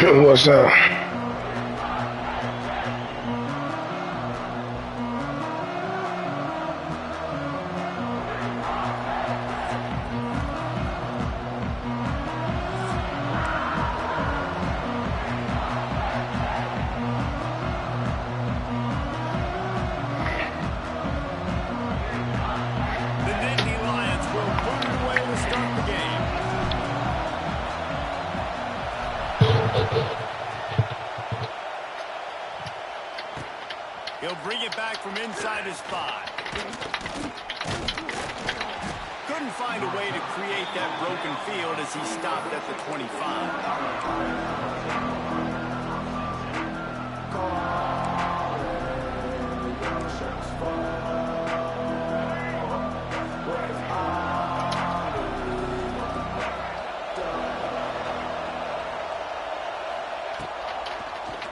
What's up? He'll bring it back from inside his 5. Couldn't find a way to create that broken field as he stopped at the 25.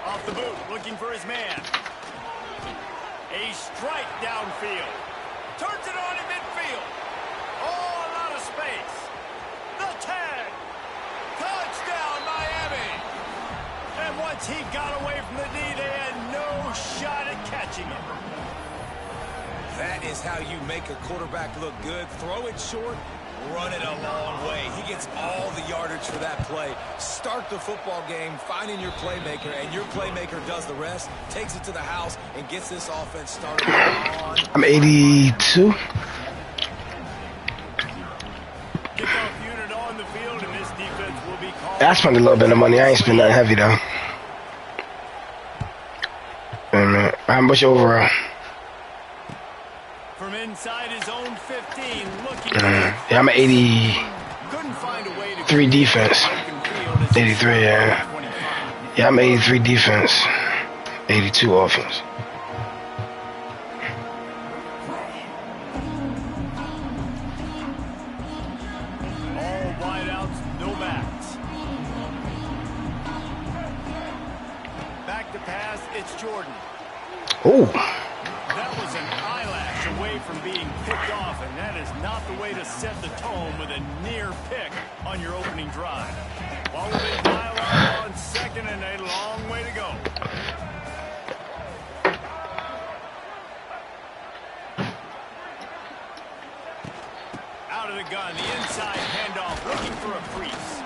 Off the boot, looking for his man. A strike downfield. Turns it on in midfield. Oh, a lot of space. The tag. Touchdown, Miami. And once he got away from the knee, they had no shot at catching him. That is how you make a quarterback look good. Throw it short, run it a long way. He gets all the yardage for that play. Start the football game finding your playmaker, and your playmaker does the rest, takes it to the house, and gets this offense started on. I'm 82. Kickoff unit on the field, and this defense will be called. I spent a little bit of money. I ain't spend nothing heavy though. How much overall? From inside his own 15, looking. Yeah, I'm 83 defense. 83, yeah. Yeah, I'm 83 defense. 82 offense. All wideouts, no backs. Back to pass, it's Jordan. Ooh. That was an eyelash away from being picked off, and that is not the way to set the tone with a near pick on your opening drive. While we've been dialogue on second and a long way to go. Out of the gun, the inside handoff, looking for a crease.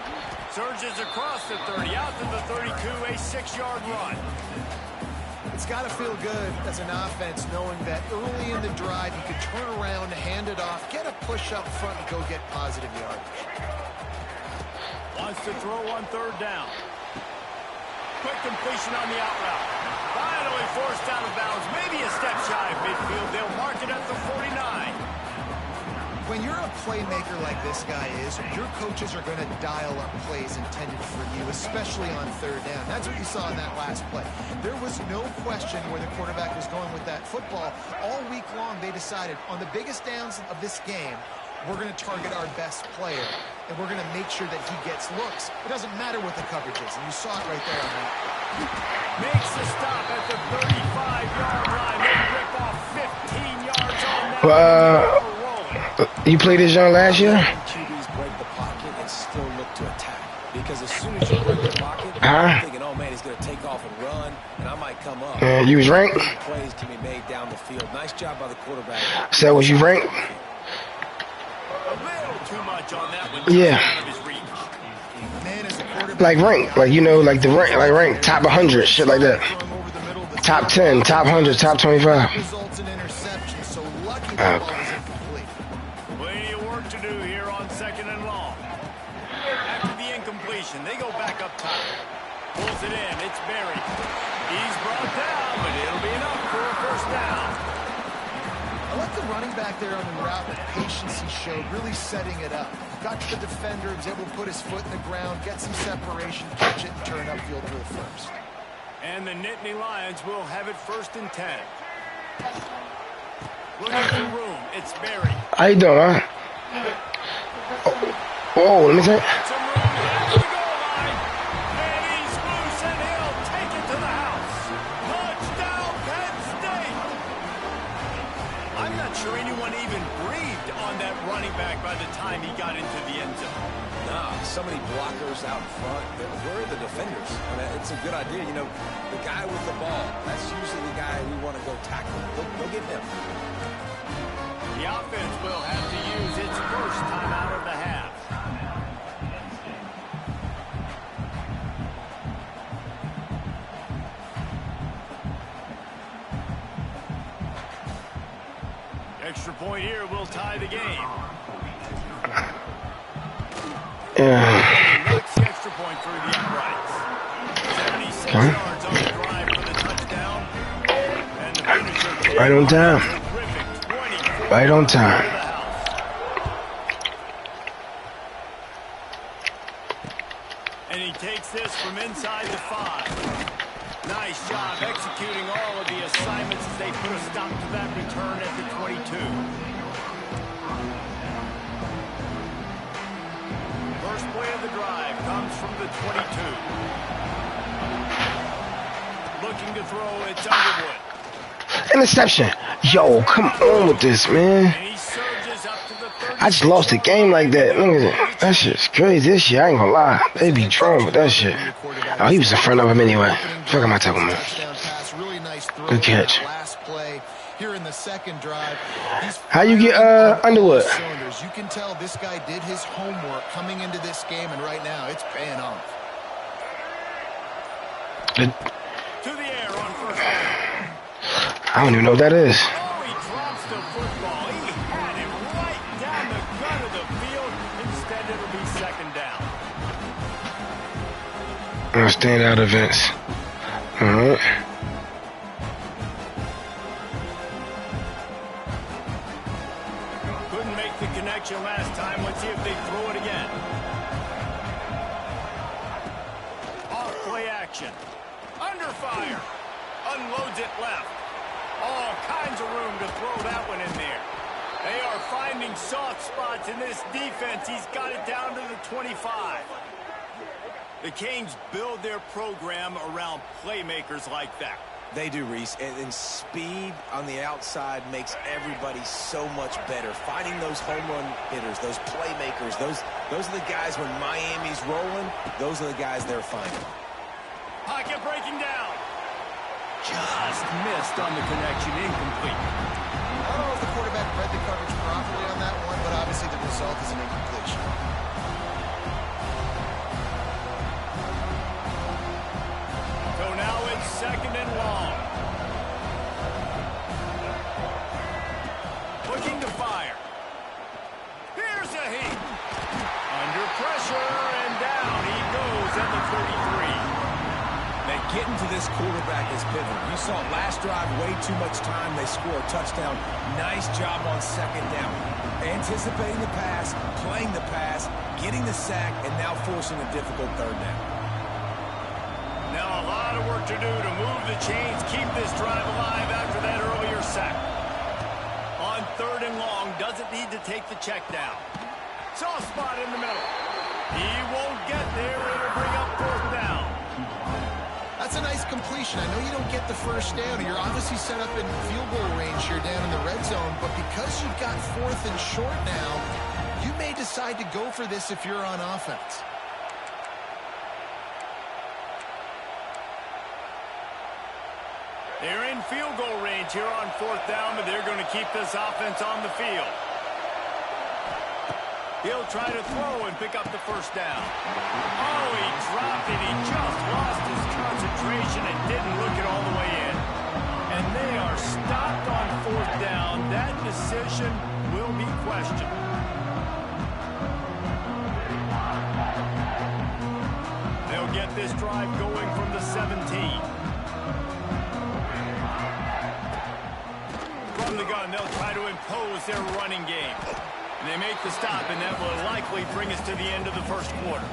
Surges across the 30, out to the 32, a 6-yard run. It's got to feel good as an offense knowing that early in the drive you could turn around, hand it off, get a push up front, and go get positive yardage. Wants to throw on 3rd down. Quick completion on the out route. Finally forced out of bounds. Maybe a step shy of midfield. They'll mark it at the 49. When you're a playmaker like this guy is, your coaches are going to dial up plays intended for you, especially on 3rd down. That's what you saw in that last play. There was no question where the quarterback was going with that football. All week long, they decided on the biggest downs of this game, we're going to target our best player, and we're going to make sure that he gets looks. It doesn't matter what the coverage is, and you saw it right there on that. Makes the stop at the 35-yard line. They rip off 15 yards on that. You played this young last year? QBs break the pocket and still look to attack. Because as soon as you break the pocket, you're thinking, oh man, he's going to take off and run, and I might come up. You was ranked? Plays can be made down the field. Nice job by the quarterback. So was you ranked? A little too much on that one. Yeah. Like ranked, like you know, like the rank, like ranked top 100, shit like that. Top 10, top 100, top 25. Plenty of work to do here on 2nd and long. After the incompletion, they go back up top. Pulls it in. It's Berry. He's brought down, but it'll be enough for a 1st down. I like the running back there on the route, the patience he showed, really setting it up. Got to the defender, was able to put his foot in the ground, get some separation, catch it, and turn upfield for the 1st. And the Nittany Lions will have it 1st and 10. Looking for room. It's Berry. How you doing, man? Oh, let me see. Some room at the goal line. And he's loose, and he'll take it to the house. Touchdown, Penn State. I'm not not sure anyone even breathed on that running back by the time he got into the end zone. Nah, so many blockers out front. Where are the defenders? I mean, it's a good idea. You know, the guy with the ball, that's usually the guy we want to go tackle. Go get him. The offense will have to use its first timeout of the half. Extra point here will tie the game. Knocks the extra point through the uprights. 76 yards on the drive for the touchdown. And the finisher Right on time. Right on time. And he takes this from inside the 5. Nice job executing all of the assignments as they put a stop to that return at the 22. First play of the drive comes from the 22. Looking to throw, it's Underwood. Interception. Yo, come on with this, man. And he surges up to the 30. I just lost a game like that. Look at that. That shit's crazy. This shit, I ain't gonna lie. They be drawn with that shit. Oh, he was in front of him anyway. Fuck am I talking about? Good catch. Here in the second drive, how you get Underwood? You can tell this guy did his homework coming into this game, and right now it's paying off. To the air on first down. I don't even know what that is. Oh, he drops the football. He had it right down the gut of the field. Instead, it'll be second down. Stand out events. All right. Couldn't make the connection last time. Let's see if they throw it again. Off play action. Under fire. Unloads it left. All kinds of room to throw that one in there. They are finding soft spots in this defense. He's got it down to the 25. The Canes build their program around playmakers like that. They do, Reese, and speed on the outside makes everybody so much better. Finding those home run hitters, those playmakers, those are the guys when Miami's rolling, those are the guys they're finding. Pocket breaking down. Just missed on the connection, incomplete. I don't know if the quarterback read the coverage properly on that one, but obviously the result is an incompletion. So now it's second and long. Looking to fire. Here's a heat. Under pressure and down he goes at the 33. Getting to this quarterback is pivotal. You saw last drive, way too much time. They score a touchdown. Nice job on second down. Anticipating the pass, playing the pass, getting the sack, and now forcing a difficult third down. Now a lot of work to do to move the chains, keep this drive alive after that earlier sack. On third and long, doesn't need to take the check down. Soft spot in the middle. He won't get there. It'll bring up fourth down. That's a nice completion. I know you don't get the first down. You're obviously set up in field goal range here down in the red zone, but because you've got fourth and short now, you may decide to go for this if you're on offense. They're in field goal range here on fourth down, but they're going to keep this offense on the field. He'll try to throw and pick up the first down. Oh, he dropped it. He just lost his concentration and didn't look it all the way in. And they are stopped on fourth down. That decision will be questioned. They'll get this drive going from the 17. From the gun, they'll try to impose their running game. And they make the stop, and that will likely bring us to the end of the first quarter.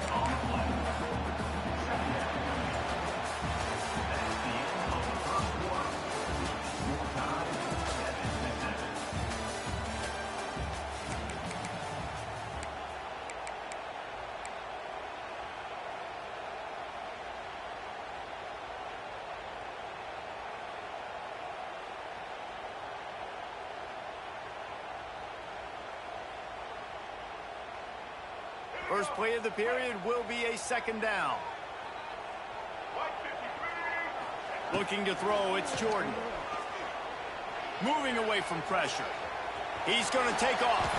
First play of the period will be a second down. Looking to throw, it's Jordan. Moving away from pressure. He's going to take off.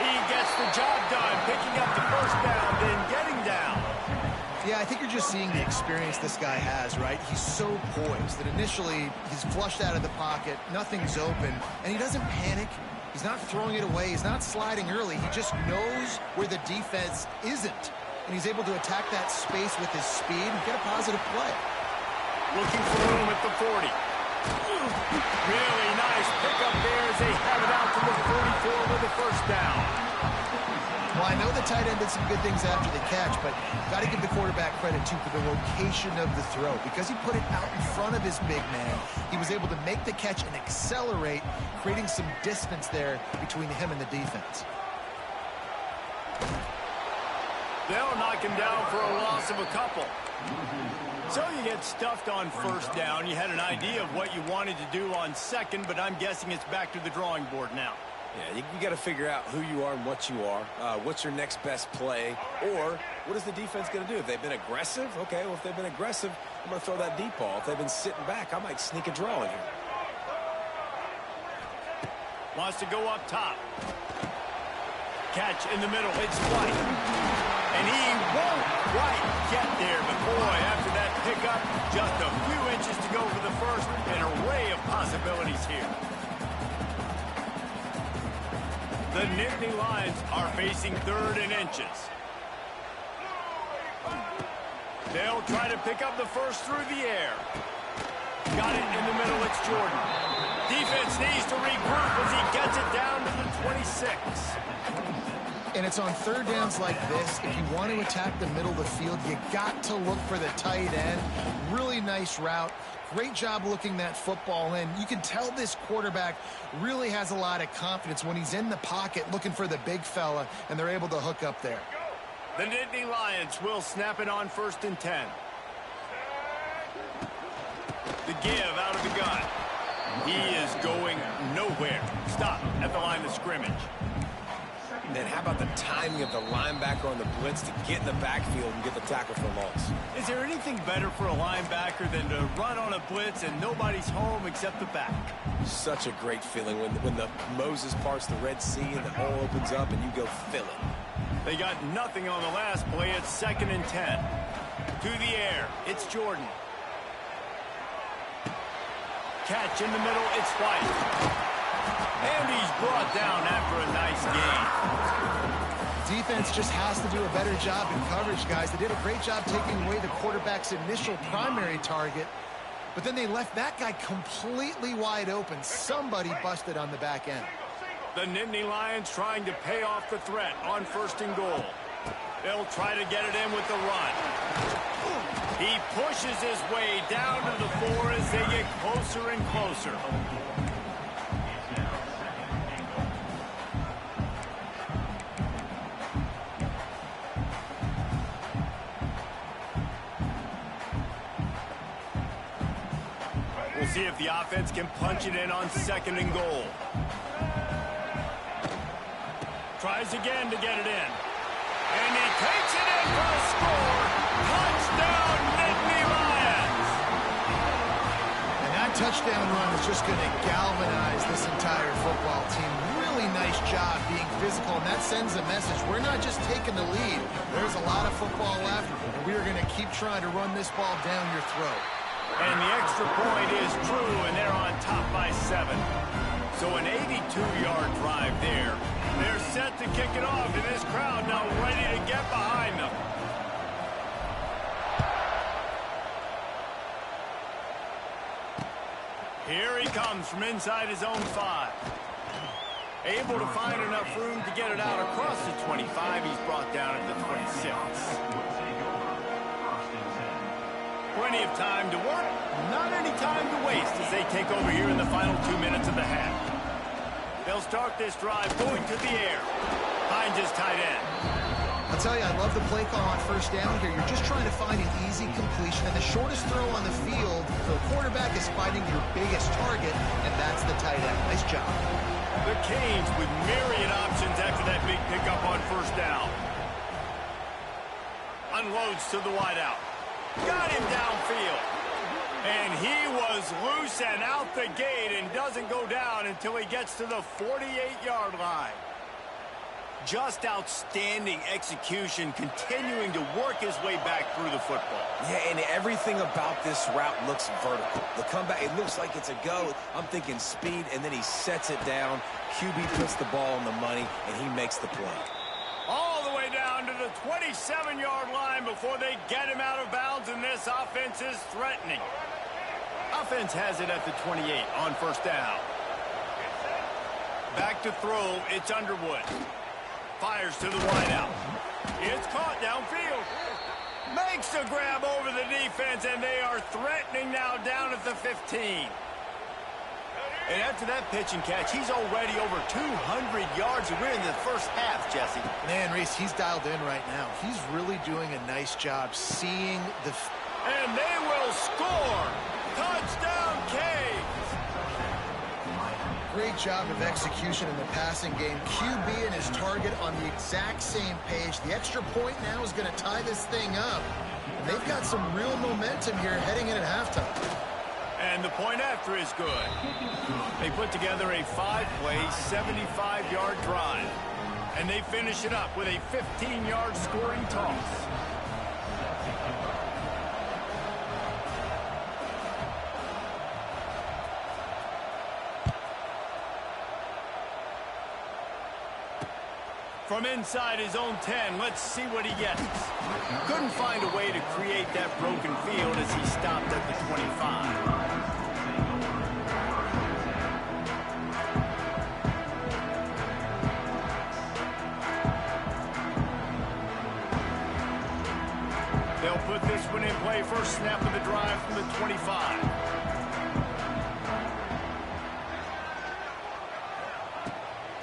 He gets the job done, picking up the first down, then getting down. Yeah, I think you're just seeing the experience this guy has, right? He's so poised that initially he's flushed out of the pocket, nothing's open, and he doesn't panic. He's not throwing it away. He's not sliding early. He just knows where the defense isn't, and he's able to attack that space with his speed and get a positive play. Looking for room at the 40. Really nice pickup there as they have it out to the 44 with the first down. Well, I know the tight end did some good things after the catch, but got to give the quarterback credit, too, for the location of the throw. Because he put it out in front of his big man, he was able to make the catch and accelerate, creating some distance there between him and the defense. They'll knock him down for a loss of a couple. So you get stuffed on first down. You had an idea of what you wanted to do on second, but I'm guessing it's back to the drawing board now. Yeah, you got to figure out who you are and what you are. What's your next best play? Or what is the defense going to do? If they've been aggressive, okay, well, if they've been aggressive, I'm going to throw that deep ball. If they've been sitting back, I might sneak a draw in here. Wants to go up top. Catch in the middle. It's White. And he won't quite get there. But, boy, after that pickup, just a few inches to go for the first. An array of possibilities here. The Nittany Lions are facing 3rd and inches. They'll try to pick up the first through the air. Got it in the middle. It's Jordan. Defense needs to regroup as he gets it down to the 26. And it's on third downs like this. If you want to attack the middle of the field, you got to look for the tight end. Really nice route. Great job looking that football in. You can tell this quarterback really has a lot of confidence when he's in the pocket looking for the big fella, and they're able to hook up there. The Nittany Lions will snap it on 1st and 10. The give out of the gun. He is going nowhere. Stop at the line of scrimmage. And how about the timing of the linebacker on the blitz to get in the backfield and get the tackle for loss? Is there anything better for a linebacker than to run on a blitz and nobody's home except the back? Such a great feeling when the Moses parts the Red Sea and the hole opens up and you go fill it. They got nothing on the last play. It's 2nd and 10. To the air. It's Jordan. Catch in the middle. It's White. And he's brought down after a nice gain. Defense just has to do a better job in coverage, guys. They did a great job taking away the quarterback's initial primary target, but then they left that guy completely wide open. Somebody busted on the back end. The Nittany Lions trying to pay off the threat on 1st and goal. They'll try to get it in with the run. He pushes his way down to the 4 as they get closer and closer. We'll see if the offense can punch it in on 2nd and goal. Tries again to get it in. And he takes it in for a score. Touchdown, Nittany Lions. And that touchdown run is just going to galvanize this entire football team. Really nice job being physical, and that sends a message. We're not just taking the lead. There's a lot of football left, and we are going to keep trying to run this ball down your throat. And the extra point is true, and they're on top by 7. So an 82-yard drive there. They're set to kick it off, and this crowd now ready to get behind them. Here he comes from inside his own 5. Able to find enough room to get it out across the 25. He's brought down at the 26. Plenty of time to work, not any time to waste as they take over here in the final 2 minutes of the half. They'll start this drive going to the air. Finds his tight end. I'll tell you, I love the play call on 1st down here. You're just trying to find an easy completion, and the shortest throw on the field, the quarterback is fighting your biggest target, and that's the tight end. Nice job. The Canes with myriad options after that big pickup on 1st down. unloads to the wideout. Got him downfield. And he was loose and out the gate and doesn't go down until he gets to the 48-yard line. Just outstanding execution, continuing to work his way back through the football. Yeah, and everything about this route looks vertical. The comeback, it looks like it's a go. I'm thinking speed, and then he sets it down. QB puts the ball on the money, and he makes the play. All the way down to the 27-yard line before they get him out of bounds, and this offense is threatening. Offense has it at the 28 on first down. Back to throw, it's Underwood. Fires to the wideout. It's caught downfield. Makes the grab over the defense, and they are threatening now down at the 15. And after that pitch and catch, he's already over 200 yards. We're in the first half, Jesse. Man, Reese, he's dialed in right now. He's really doing a nice job seeing the... And they will score. Touchdown, Canes. Great job of execution in the passing game. QB and his target on the exact same page. The extra point now is going to tie this thing up. And they've got some real momentum here heading in at halftime. And the point after is good. They put together a 5-play, 75-yard drive. And they finish it up with a 15-yard scoring toss. From inside his own 10, let's see what he gets. Couldn't find a way to create that broken field as he stopped at the 25. They'll put this one in play. First snap of the drive from the 25.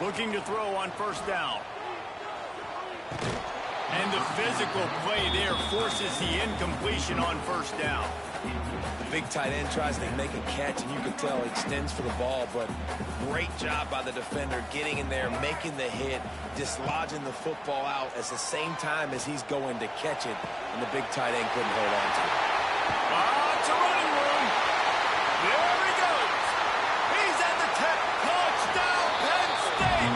Looking to throw on first down. And the physical play there forces the incompletion on first down. The big tight end tries to make a catch, and you can tell he extends for the ball, but great job by the defender getting in there, making the hit, dislodging the football out at the same time as he's going to catch it, and the big tight end couldn't hold on to it. It's a running room. There he goes. He's at the 10. Touchdown, Penn State.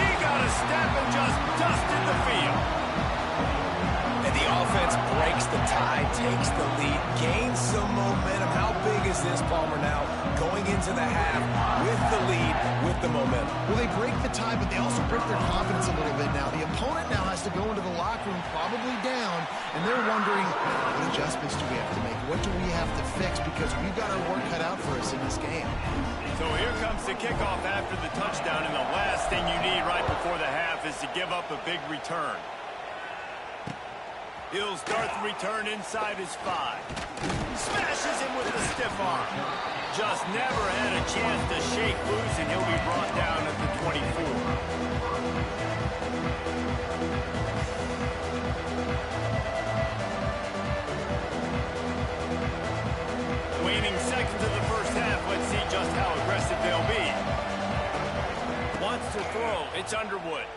He got a step and just dusted the field. And the offense breaks the tie, takes the lead, gains some momentum. How big is this, Palmer, now? Going into the half with the lead, with the momentum. Well, they break the tie, but they also break their confidence a little bit now. The opponent now has to go into the locker room probably down, and they're wondering, what adjustments do we have to make? What do we have to fix? Because we've got our work cut out for us in this game. So here comes the kickoff after the touchdown, and the last thing you need right before the half is to give up a big return. He'll start the return inside his 5. Smashes him with the stiff arm. Just never had a chance to shake loose, and he'll be brought down at the 24. Waning seconds of the first half. Let's see just how aggressive they'll be. Wants to throw. It's Underwood.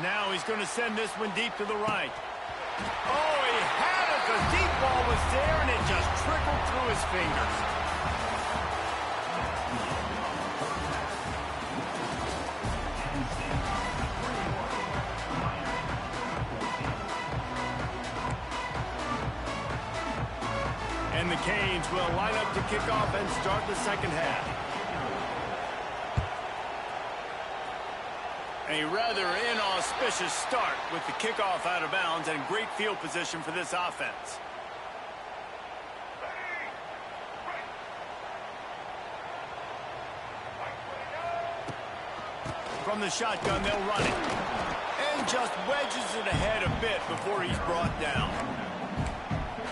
Now he's going to send this one deep to the right. Oh, he had it. The deep ball was there, and it just trickled through his fingers. And the Canes will line up to kick off and start the second half. A rather inauspicious start with the kickoff out of bounds and great field position for this offense. From the shotgun, they'll run it. And just wedges it ahead a bit before he's brought down.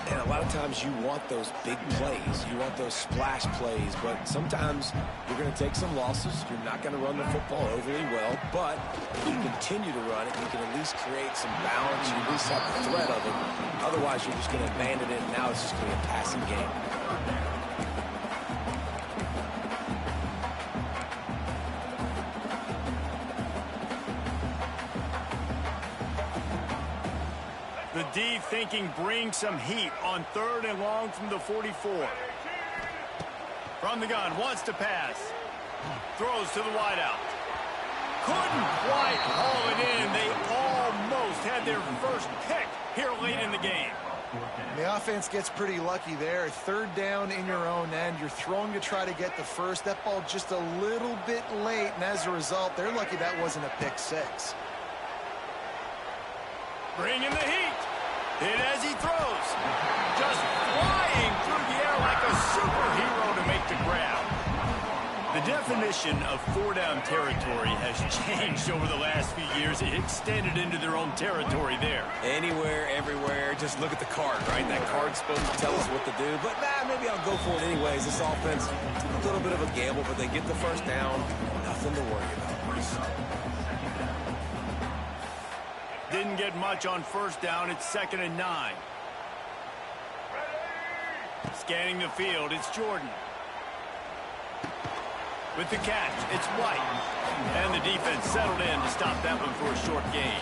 And a lot of times you want those big plays. You want those splash plays. But sometimes you're going to take some losses. You're not going to run the football overly well. But if you continue to run it, you can at least create some balance. You at least have the threat of it. Otherwise, you're just going to abandon it. And now it's just going to be a passing game. D thinking bring some heat on 3rd and long from the 44. From the gun, wants to pass. Throws to the wideout. Couldn't quite haul it in. They almost had their first pick here late in the game. The offense gets pretty lucky there. 3rd down in your own end. You're throwing to try to get the first. That ball just a little bit late, and as a result, they're lucky that wasn't a pick 6. Bring in the heat. Hit as he throws. Just flying through the air like a superhero to make the grab. The definition of 4-down territory has changed over the last few years. It extended into their own territory there. Anywhere, everywhere, just look at the card, right? That card's supposed to tell us what to do, but maybe I'll go for it anyways. This offense, a little bit of a gamble, but they get the first down. Nothing to worry about, Bruce. Didn't get much on 1st down. It's 2nd and 9. Scanning the field, it's Jordan. With the catch, it's White. And the defense settled in to stop that one for a short gain.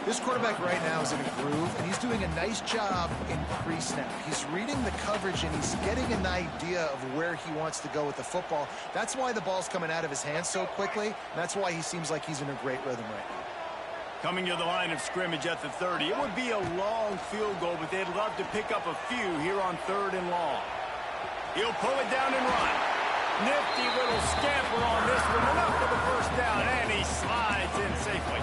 This quarterback right now is in a groove, and he's doing a nice job in pre-snap. He's reading the coverage, and he's getting an idea of where he wants to go with the football. That's why the ball's coming out of his hands so quickly, and that's why he seems like he's in a great rhythm right now. Coming to the line of scrimmage at the 30. It would be a long field goal, but they'd love to pick up a few here on 3rd and long. He'll pull it down and run. Nifty little scamper on this one. Enough for the first down, and he slides in safely.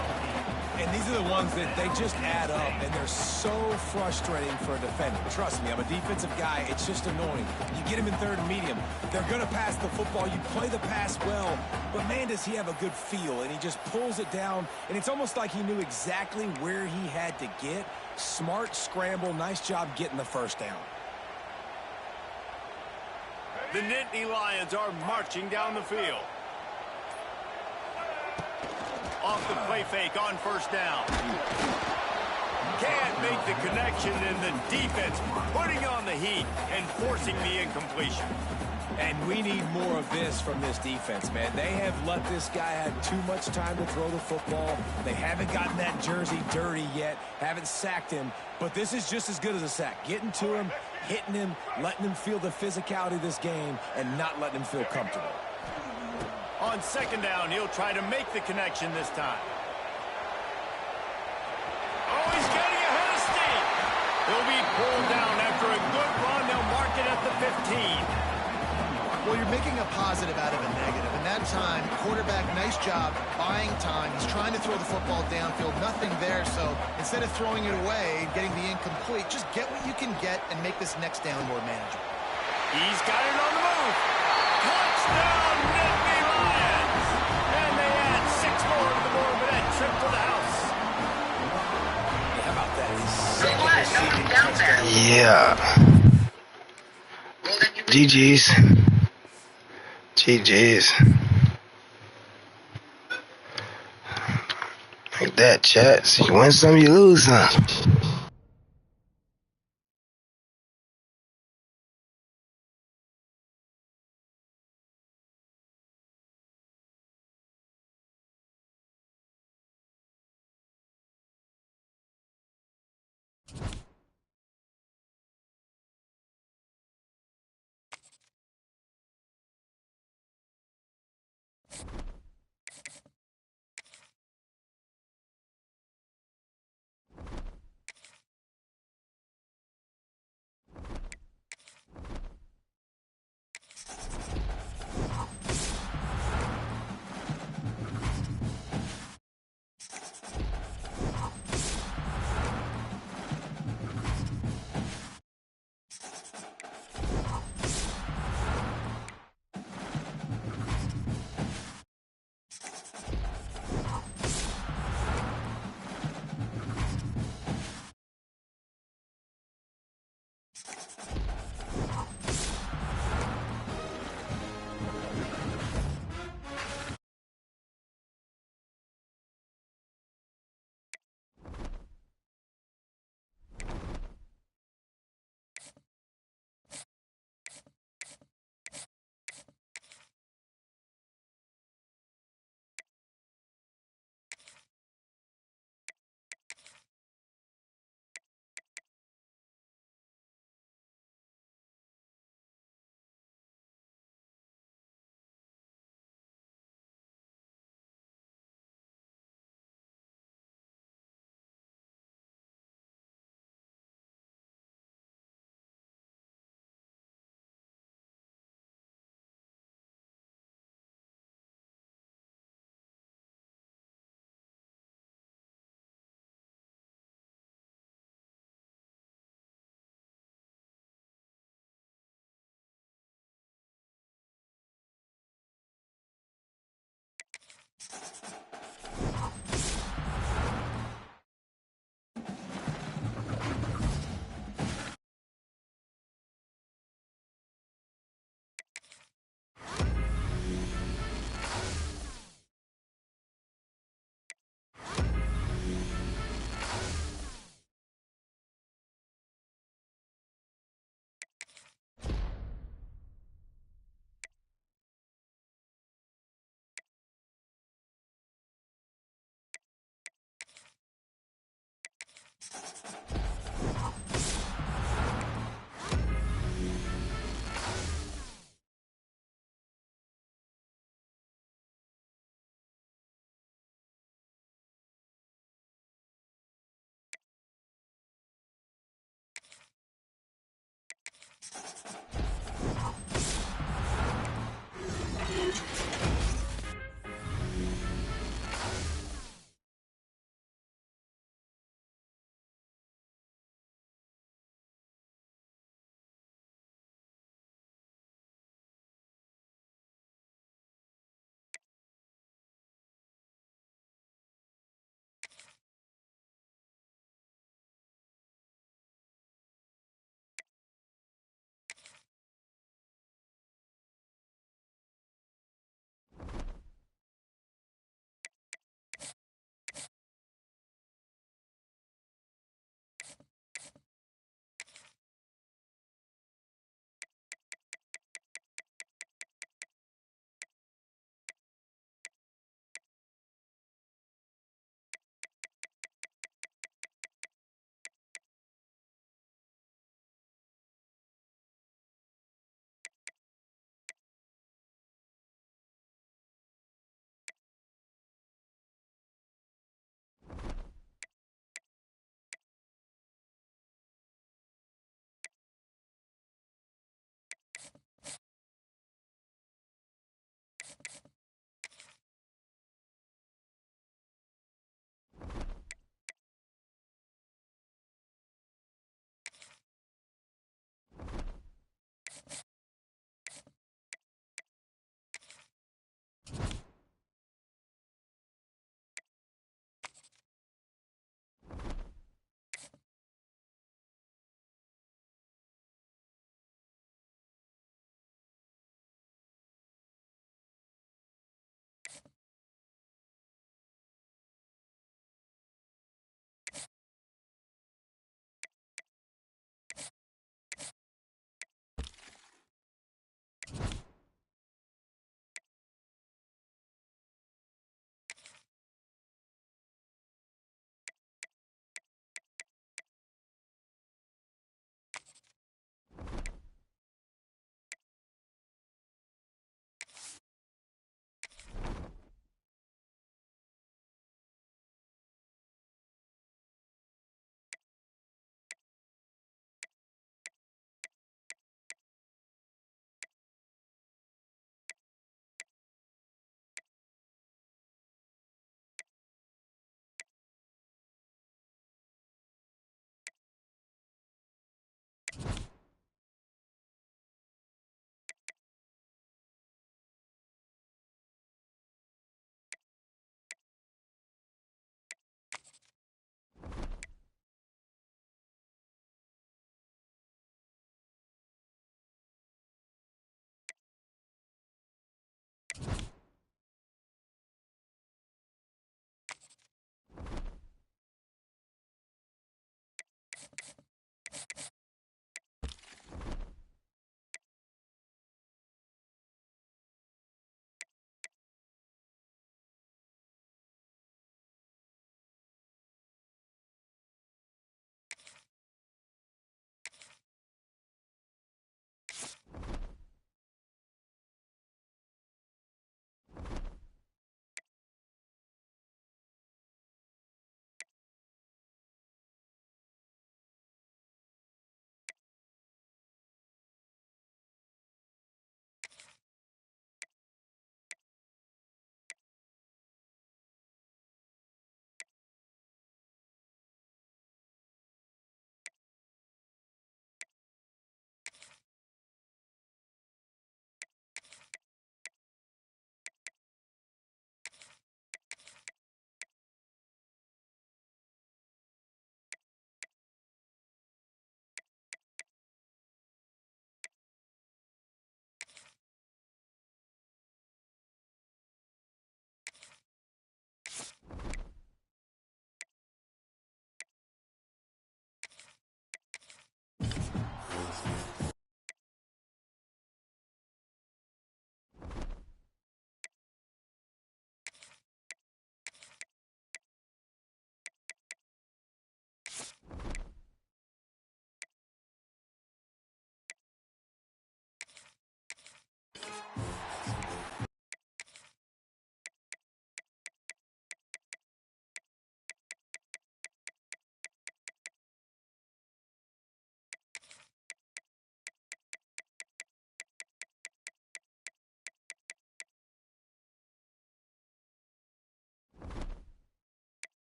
And these are the ones that they just add up, and they're so frustrating for a defender. Trust me, I'm a defensive guy. It's just annoying. You get him in 3rd and medium. They're going to pass the football. You play the pass well, but man, does he have a good feel, and he just pulls it down, and it's almost like he knew exactly where he had to get. Smart scramble. Nice job getting the first down. The Nittany Lions are marching down the field. Off the play fake on 1st down. Can't make the connection, and the defense putting on the heat and forcing the incompletion. And we need more of this from this defense, man. They have let this guy have too much time to throw the football. They haven't gotten that jersey dirty yet, haven't sacked him, but this is just as good as a sack. Getting to him, hitting him, letting him feel the physicality of this game, and not letting him feel comfortable. On 2nd down, he'll try to make the connection this time. Oh, he's getting ahead of steam. He'll be pulled down after a good run. They'll mark it at the 15. Well, you're making a positive out of a negative. And that time, quarterback, nice job, buying time. He's trying to throw the football downfield. Nothing there, so instead of throwing it away and getting the incomplete, just get what you can get and make this next down more manageable. He's got it on the move. Touchdown, Nittany Lions. And they add 6 more to the board with that trip to the house. How about that? Yeah. GG's. GG's. Like that, chat. So you win some, you lose some.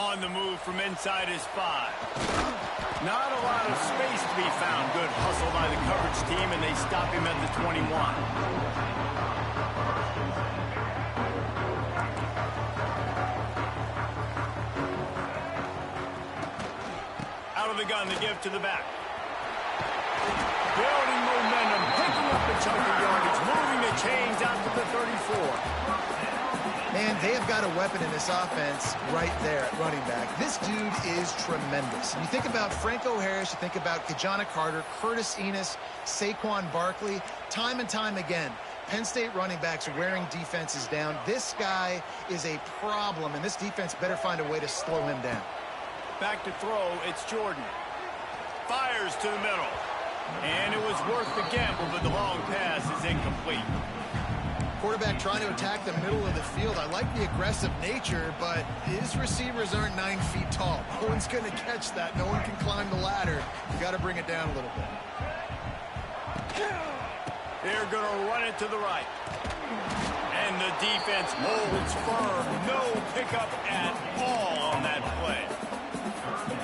On the move from inside his 5. Not a lot of space to be found. Good hustle by the coverage team, and they stop him at the 21. Out of the gun, the give to the back. Building momentum, picking up a chunk of yardage, moving the chains out to the 34. Man, they have got a weapon in this offense right there at running back. This dude is tremendous. And you think about Franco Harris, you think about Kajana Carter, Curtis Enos, Saquon Barkley, time and time again, Penn State running backs wearing defenses down. This guy is a problem, and this defense better find a way to slow him down. Back to throw, it's Jordan. Fires to the middle. And it was worth the gamble, but the long pass is incomplete. Quarterback trying to attack the middle of the field. I like the aggressive nature, but his receivers aren't 9 feet tall. No one's going to catch that. No one can climb the ladder. You got to bring it down a little bit. They're going to run it to the right. And the defense holds firm. No pickup at all on that play.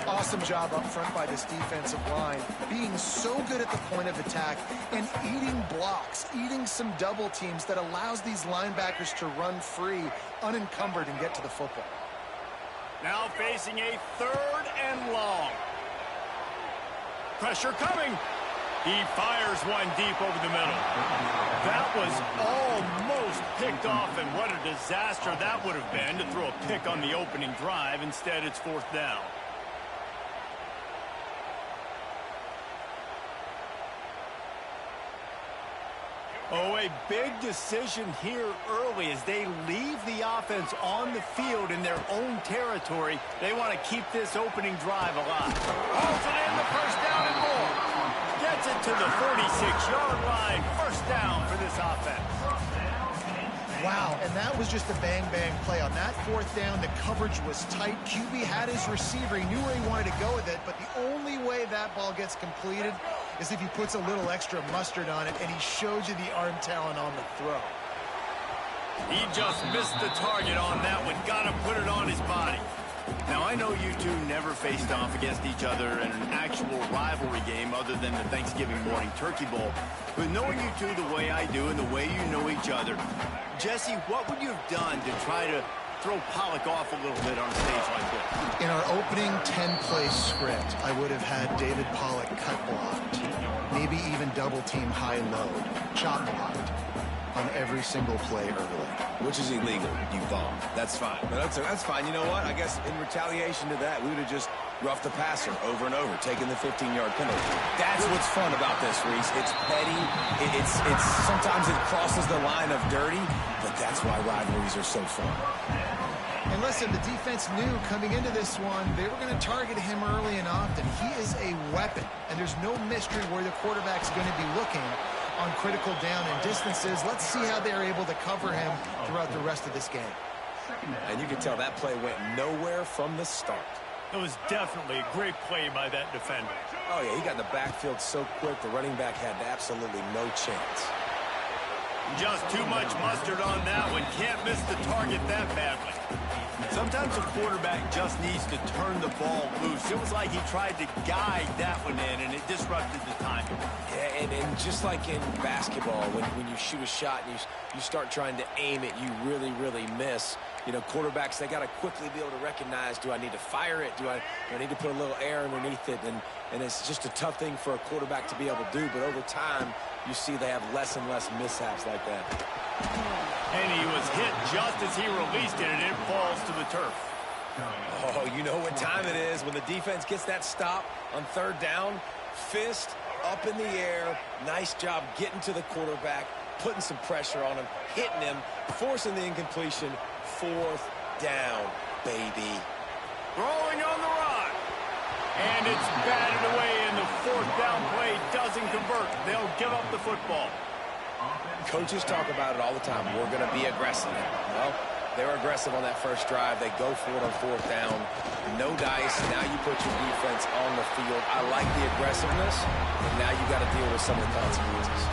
Awesome job up front by this defensive line, being so good at the point of attack and eating blocks, eating some double teams that allows these linebackers to run free, unencumbered, and get to the football. Now facing a 3rd and long. Pressure coming. He fires one deep over the middle. That was almost picked off, and what a disaster that would have been to throw a pick on the opening drive. Instead, it's 4th down. Oh, a big decision here early as they leave the offense on the field in their own territory. They want to keep this opening drive alive. Hauls it in, the 1st down and more. Gets it to the 46-yard line. 1st down for this offense. Wow, and that was just a bang-bang play. On that 4th down, the coverage was tight. QB had his receiver. He knew where he wanted to go with it, but the only way that ball gets completed is if he puts a little extra mustard on it, and he shows you the arm talent on the throw. He just missed the target on that one. Got to put it on his body. Now, I know you two never faced off against each other in an actual rivalry game other than the Thanksgiving morning turkey bowl. But knowing you two the way I do and the way you know each other, Jesse, what would you have done to try to throw Pollock off a little bit on a stage like this? In our opening 10-play script, I would have had David Pollock cut blocked, maybe even double-team high-load, chop blocked on every single play early. Which is illegal, you bum. That's fine. But that's fine. You know what? I guess in retaliation to that, we would have just roughed the passer over and over, taking the 15-yard penalty. That's what's fun about this, Reese. It's petty. It's sometimes it crosses the line of dirty, but that's why rivalries are so fun. And listen, the defense knew coming into this one, they were going to target him early and often. He is a weapon, and there's no mystery where the quarterback's going to be looking on critical down and distances. Let's see how they're able to cover him throughout the rest of this game. And you can tell that play went nowhere from the start. It was definitely a great play by that defender. Oh, yeah, he got in the backfield so quick, the running back had absolutely no chance. Just too much mustard on that one. Can't miss the target that badly. Sometimes a quarterback just needs to turn the ball loose. It was like he tried to guide that one in, and it disrupted the timing. Yeah, and just like in basketball, when you shoot a shot and you start trying to aim it, you really, really miss. You know, quarterbacks, they got to quickly be able to recognize, do I need to fire it? Do I need to put a little air underneath it? And it's just a tough thing for a quarterback to be able to do. But over time, you see they have less and less mishaps like that. And he was hit just as he released it, and it falls to the turf. Oh, you know what time it is when the defense gets that stop on 3rd down. Fist up in the air. Nice job getting to the quarterback, putting some pressure on him, hitting him, forcing the incompletion. 4th down, baby. Throwing on the run. And it's batted away, and the 4th down play doesn't convert. They'll give up the football. Coaches talk about it all the time. We're going to be aggressive. Well, they were aggressive on that first drive. They go for it on 4th down. No dice. Now you put your defense on the field. I like the aggressiveness, and now you got to deal with some of the consequences.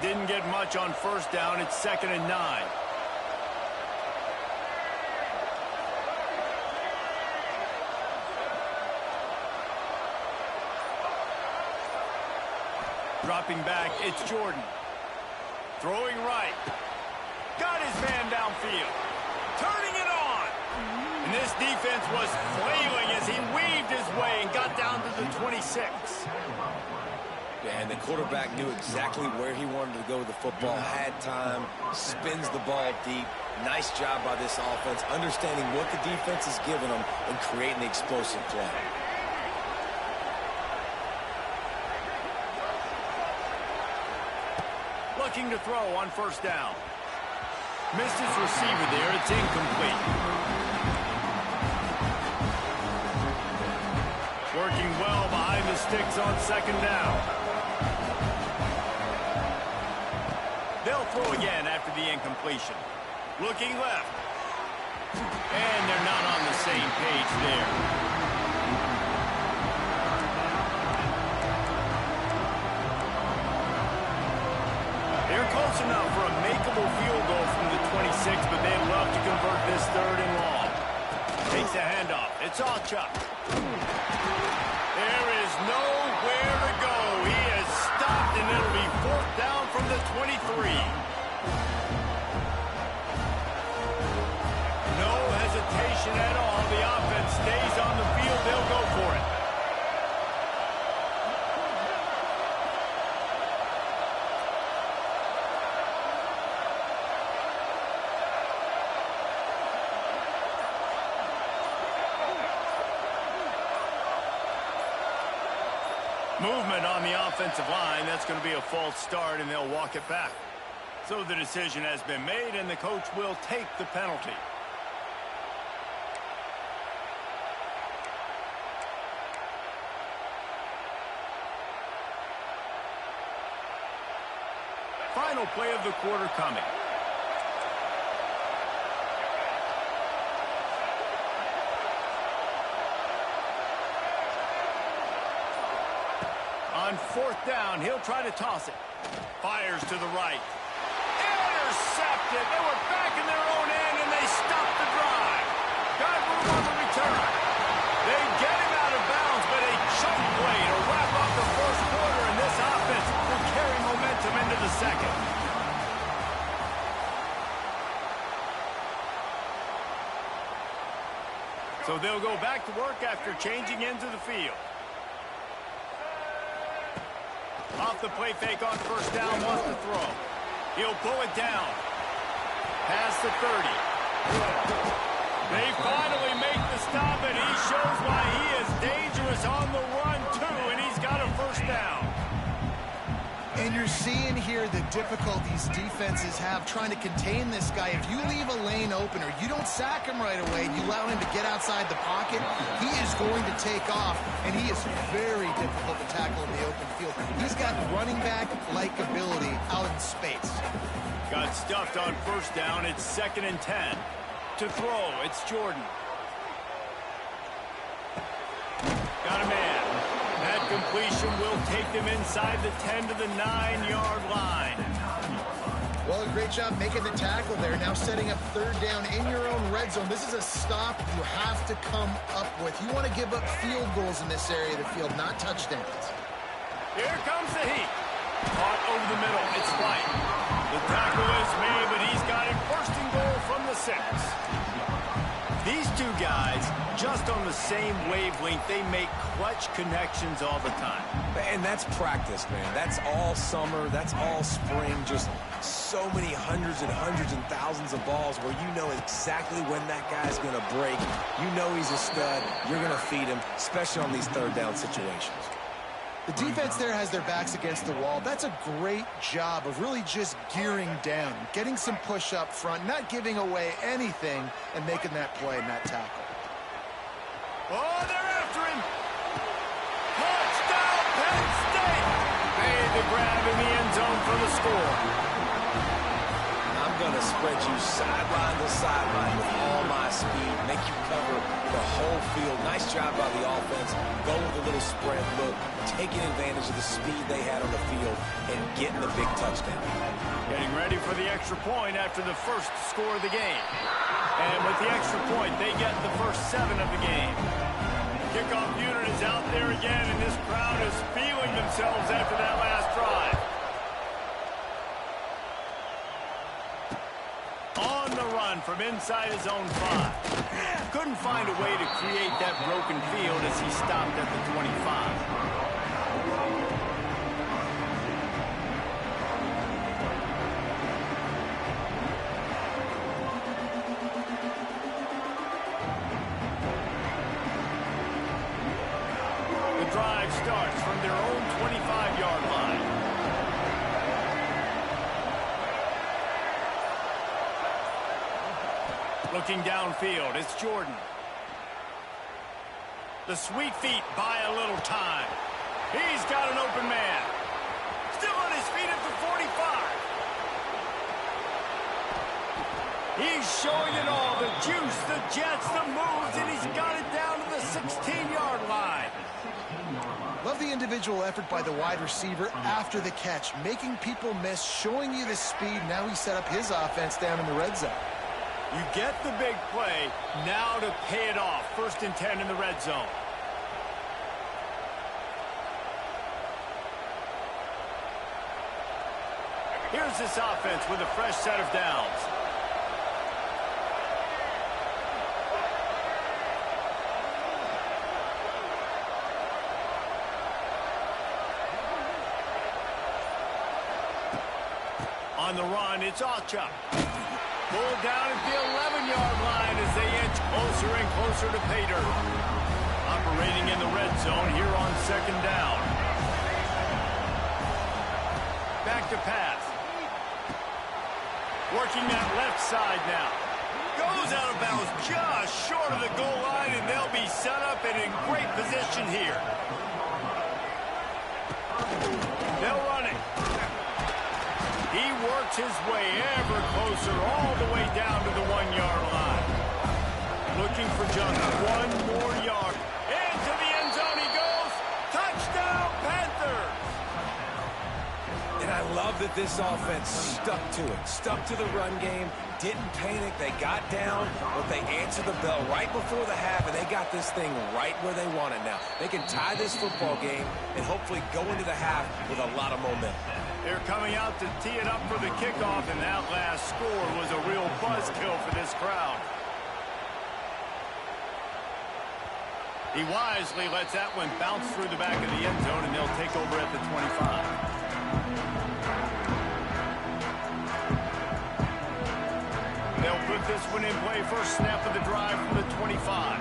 Didn't get much on first down. It's 2nd and 9. Dropping back, it's Jordan. Throwing right. Got his man downfield. Turning it on. And this defense was flailing as he weaved his way and got down to the 26. And the quarterback knew exactly where he wanted to go with the football, had time, spins the ball deep. Nice job by this offense, understanding what the defense is giving them and creating the explosive play. Looking to throw on first down. Missed his receiver there. It's incomplete. Working well behind the sticks on 2nd down. They'll throw again after the incompletion. Looking left. And they're not on the same page there. They're close enough for a makeable field goal from the 26, but they'd love to convert this 3rd and long. Takes a handoff. It's all Chuck. There is nowhere to go. He is stopped, and it'll be 4th down from the 23. No hesitation at all. The offense stays on the field. They'll go for it. Movement on the offensive line. That's going to be a false start, and they'll walk it back. So the decision has been made, and the coach will take the penalty. Final play of the quarter coming. On 4th down, he'll try to toss it. Fires to the right. Intercepted. They were back in their own end, and they stopped the drive. Got room on the return. They get him out of bounds, but a choke play to wrap up the 1st quarter, and this offense will carry momentum into the 2nd. So they'll go back to work after changing into the field. Off the play fake on first down, wants to throw. He'll pull it down. Past the 30. They finally make the stop, and he shows why he is dangerous on the run, too, and he's got a 1st down. And you're seeing here the difficulties defenses have trying to contain this guy. If you leave a lane open or you don't sack him right away, you allow him to get outside the pocket, he is going to take off, and he is very difficult to tackle in the open field. He's got running back-like ability out in space. Got stuffed on first down. It's 2nd and 10. To throw, it's Jordan. Got a man. That completion will take them inside the 10 to the 9-yard line. Well, a great job making the tackle there. Now setting up 3rd down in your own red zone. This is a stop you have to come up with. You want to give up field goals in this area of the field, not touchdowns. Here comes the heat. Caught over the middle. It's White. The tackle is made, but he's got it 1st and goal from the 6. These two guys, just on the same wavelength, they make clutch connections all the time. And that's practice, man. That's all summer. That's all spring. Just so many hundreds and thousands of balls where you know exactly when that guy's going to break. You know he's a stud. You're going to feed him, especially on these 3rd down situations. The defense there has their backs against the wall. That's a great job of really just gearing down, getting some push up front, not giving away anything, and making that play and that tackle. Oh, they're after him. Touchdown, Penn State. Made the grab in the end zone for the score. I'm going to spread you sideline to sideline with all my speed, make you cover the whole field. Nice job by the offense, going with a little spread look, taking advantage of the speed they had on the field, and getting the big touchdown. Getting ready for the extra point after the first score of the game. And with the extra point, they get the first 7 of the game. Kickoff unit is out there again, and this crowd is feeling themselves after that last drive. On the run from inside his own 5. Couldn't find a way to create that broken field as he stopped at the 25. Drive starts from their own 25-yard line. Looking downfield, it's Jordan. The sweet feet buy a little time. He's got an open man. Still on his feet at the 45. He's showing it all, the juice, the jets, the moves, and he's got it down to the 16-yard line. Love the individual effort by the wide receiver after the catch, making people miss, showing you the speed. Now he set up his offense down in the red zone. You get the big play, now to pay it off. 1st and 10 in the red zone. Here's this offense with a fresh set of downs. On the run, it's Ncaa. Pulled down at the 11-yard line as they inch closer and closer to pay dirt. Operating in the red zone here on 2nd down. Back to pass. Working that left side now. Goes out of bounds just short of the goal line, and they'll be set up and in great position here. They'll run it. He works his way ever closer all the way down to the 1-yard line. Looking for just 1 more yard. Into the end zone he goes. Touchdown, Panthers! And I love that this offense stuck to it, stuck to the run game, didn't panic. They got down, but they answered the bell right before the half, and they got this thing right where they want it now. They can tie this football game and hopefully go into the half with a lot of momentum. They're coming out to tee it up for the kickoff, and that last score was a real buzzkill for this crowd. He wisely lets that one bounce through the back of the end zone, and they'll take over at the 25. They'll put this one in play. First snap of the drive from the 25.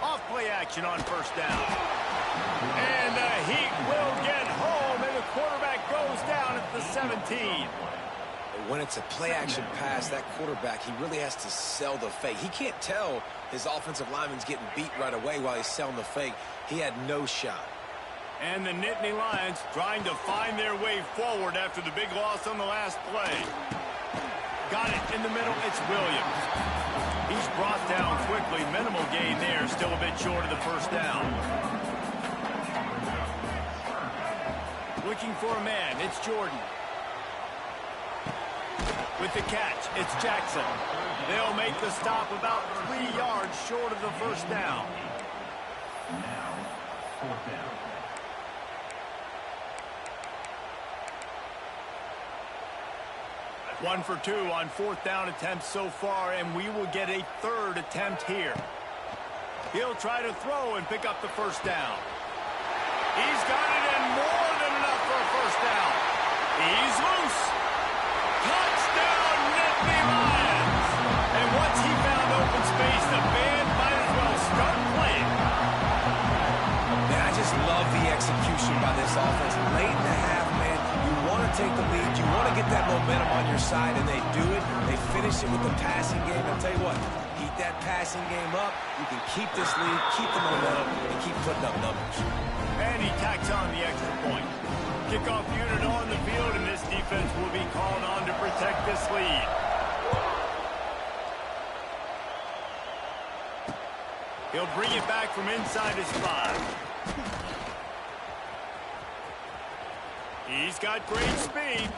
Off play action on 1st down. And the Heat will get home, and the quarterback goes down at the 17. When it's a play-action pass, that quarterback, he really has to sell the fake. He can't tell his offensive lineman's getting beat right away while he's selling the fake. He had no shot. And the Nittany Lions trying to find their way forward after the big loss on the last play. Got it in the middle. It's Williams. He's brought down quickly. Minimal gain there. Still a bit short of the 1st down. Looking for a man. It's Jordan. With the catch, it's Jackson. They'll make the stop about 3 yards short of the 1st down. Now, 4th down. One for 2 on 4th down attempts so far, and we will get a 3rd attempt here. He'll try to throw and pick up the 1st down. He's got it, and more than enough for a 1st down. He's loose. Touchdown, Nittany Lions! And once he found open space, the band might as well start playing. Man, I just love the execution by this offense. Late in the half, man, you want to take the lead. You want to get that momentum on your side, and they do it. They finish it with the passing game. I'll tell you what, keep that passing game up. You can keep this lead, keep the momentum, and keep putting up numbers. And he tacks on the extra point. Kickoff unit on the field, and this defense defense will be called on to protect this lead. He'll bring it back from inside his 5. He's got great speed.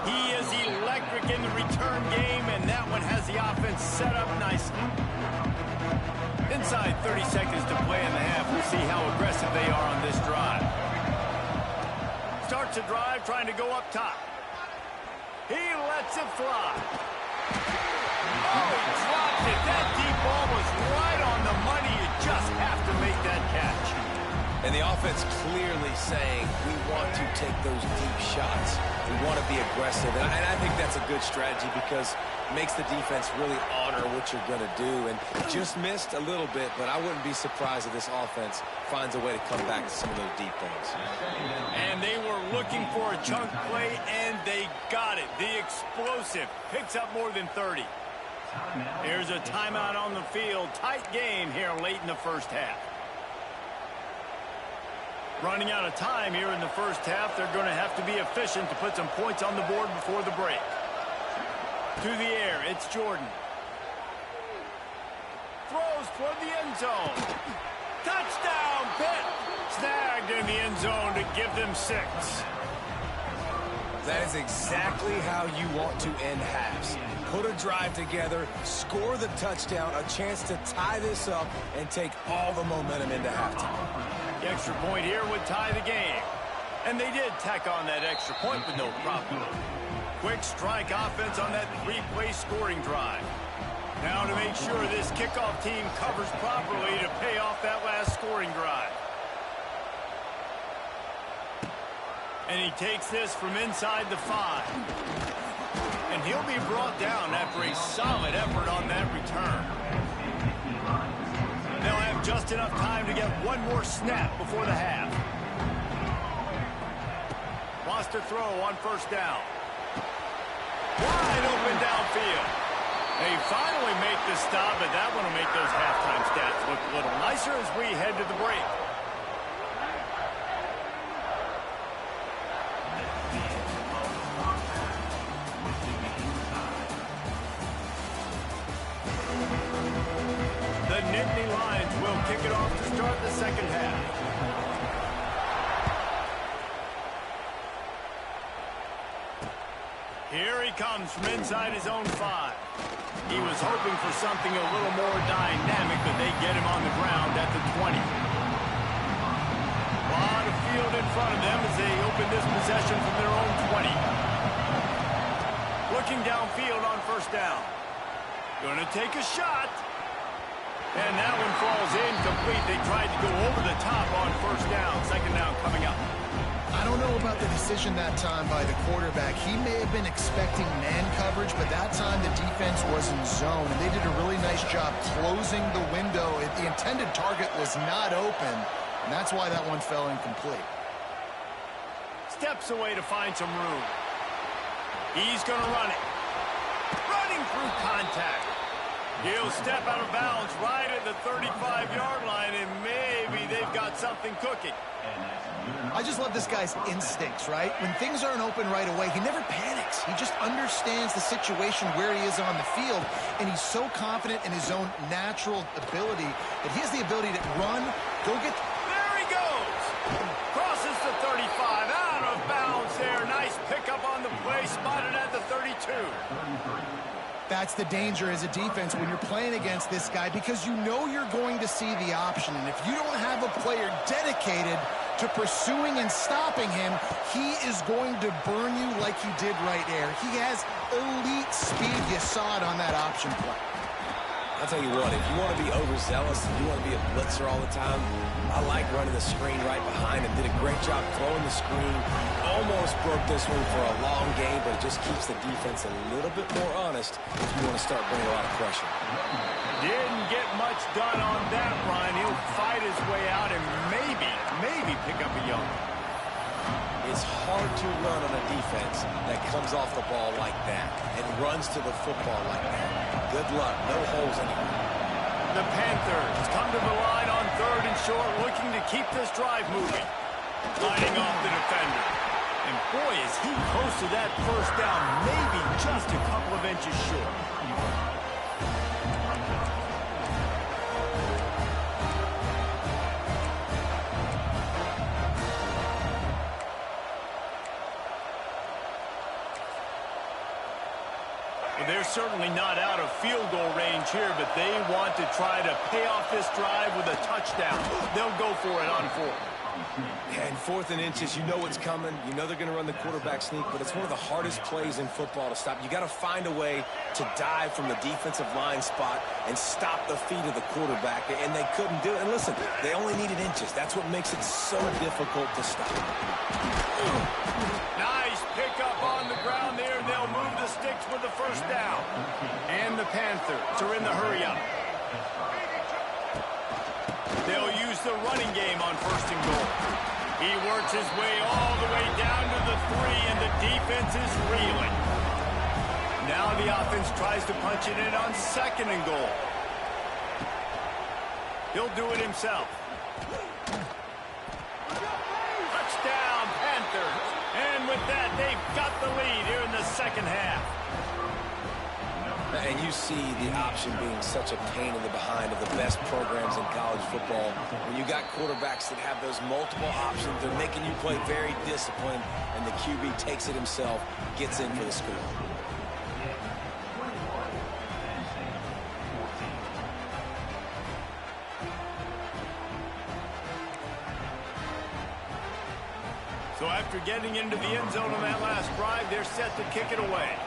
He is electric in the return game, and that one has the offense set up nicely. Inside 30 seconds to play in the half. We'll see how aggressive they are on this drive. Starts a drive trying to go up top. He lets it fly. Oh, he dropped it. That deep ball was right on the money. You just have to make that catch. And the offense clearly saying, we want to take those deep shots. We want to be aggressive. And I think that's a good strategy because it makes the defense really honor what you're going to do. And just missed a little bit, but I wouldn't be surprised if this offense finds a way to come back to some of those deep things. And they were looking for a chunk play, and they got it. The explosive picks up more than 30. Here's a timeout on the field. Tight game here late in the first half. Running out of time here in the first half. They're going to have to be efficient to put some points on the board before the break. To the air, it's Jordan. Throws toward the end zone. Touchdown, Pitt. Snagged in the end zone to give them 6. That is exactly how you want to end halves. Put a drive together, score the touchdown, a chance to tie this up, and take all the momentum into halftime. The extra point here would tie the game. And they did tack on that extra point with no problem. Quick strike offense on that 3-play scoring drive. Now to make sure this kickoff team covers properly to pay off that last scoring drive. And he takes this from inside the 5. And he'll be brought down after a solid effort on that return. They'll have just enough time to get one more snap before the half. Wants to throw on first down. Wide open downfield. They finally make the stop, but that one will make those halftime stats look a little nicer as we head to the break. The Nittany Lions will kick it off to start the second half. Here he comes from inside his own 5. He was hoping for something a little more dynamic, but they get him on the ground at the 20. A lot of field in front of them as they open this possession from their own 20. Looking downfield on first down. Going to take a shot. And that one falls incomplete. They tried to go over the top on first down. Second down coming up. I don't know about the decision that time by the quarterback. He may have been expecting man coverage, but that time the defense was in zone, and they did a really nice job closing the window. The intended target was not open, and that's why that one fell incomplete. Steps away to find some room. He's going to run it. Running through contact. He'll step out of bounds right at the 35-yard line, and maybe they've got something cooking. I just love this guy's instincts, right? When things aren't open right away, he never panics. He just understands the situation where he is on the field, and he's so confident in his own natural ability that he has the ability to run, go get... There he goes! Crosses the 35, out of bounds there. Nice pickup on the play, spotted at the 32. That's the danger as a defense when you're playing against this guy, because you know you're going to see the option. And if you don't have a player dedicated to pursuing and stopping him, he is going to burn you like he did right there. He has elite speed. You saw it on that option play. I'll tell you what, if you want to be overzealous and you want to be a blitzer all the time, I like running the screen right behind him. Did a great job throwing the screen. Almost broke this one for a long game, but it just keeps the defense a little bit more honest if you want to start bringing a lot of pressure. Didn't get much done on that run. He'll fight his way out and maybe pick up a yard. It's hard to run on a defense that comes off the ball like that and runs to the football like that. Good luck. No holes anywhere. The Panthers come to the line on 3rd and short, looking to keep this drive moving. Lining off the defender. And Boy, is he close to that first down, maybe just a couple of inches short. Well, they're certainly not out of field goal range here, but they want to try to pay off this drive with a touchdown. They'll go for it on 4th. And 4th and inches, you know what's coming. You know they're going to run the quarterback sneak, but it's one of the hardest plays in football to stop. You got to find a way to dive from the defensive line spot and stop the feet of the quarterback, and they couldn't do it. And listen, they only needed inches. That's what makes it so difficult to stop. Nice pickup on the ground there. They'll move the sticks with the first down. And the Panthers are in the hurry-up. They'll use the running game on 1st and goal. He works his way all the way down to the 3, and the defense is reeling. Now the offense tries to punch it in on 2nd and goal. He'll do it himself. Touchdown, Panthers. And with that, they've got the lead here in the second half. And you see the option being such a pain in the behind of the best programs in college football. When you got quarterbacks that have those multiple options, they're making you play very disciplined, and the QB takes it himself, gets in for the score. So after getting into the end zone on that last drive, they're set to kick it away.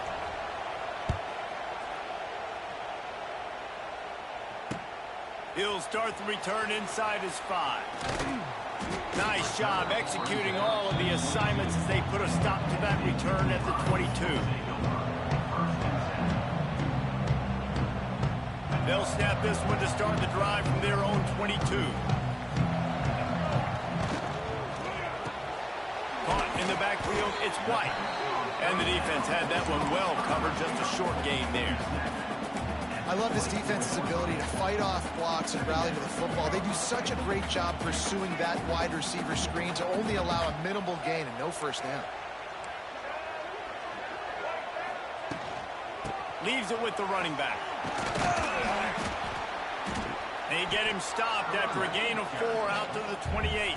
He'll start the return inside his 5. Nice job executing all of the assignments as they put a stop to that return at the 22. They'll snap this one to start the drive from their own 22. Caught in the backfield, it's White. And the defense had that one well covered, just a short gain there. I love this defense's ability to fight off blocks and rally to the football. They do such a great job pursuing that wide receiver screen to only allow a minimal gain and no first down. Leaves it with the running back. They get him stopped after a gain of 4 out to the 28.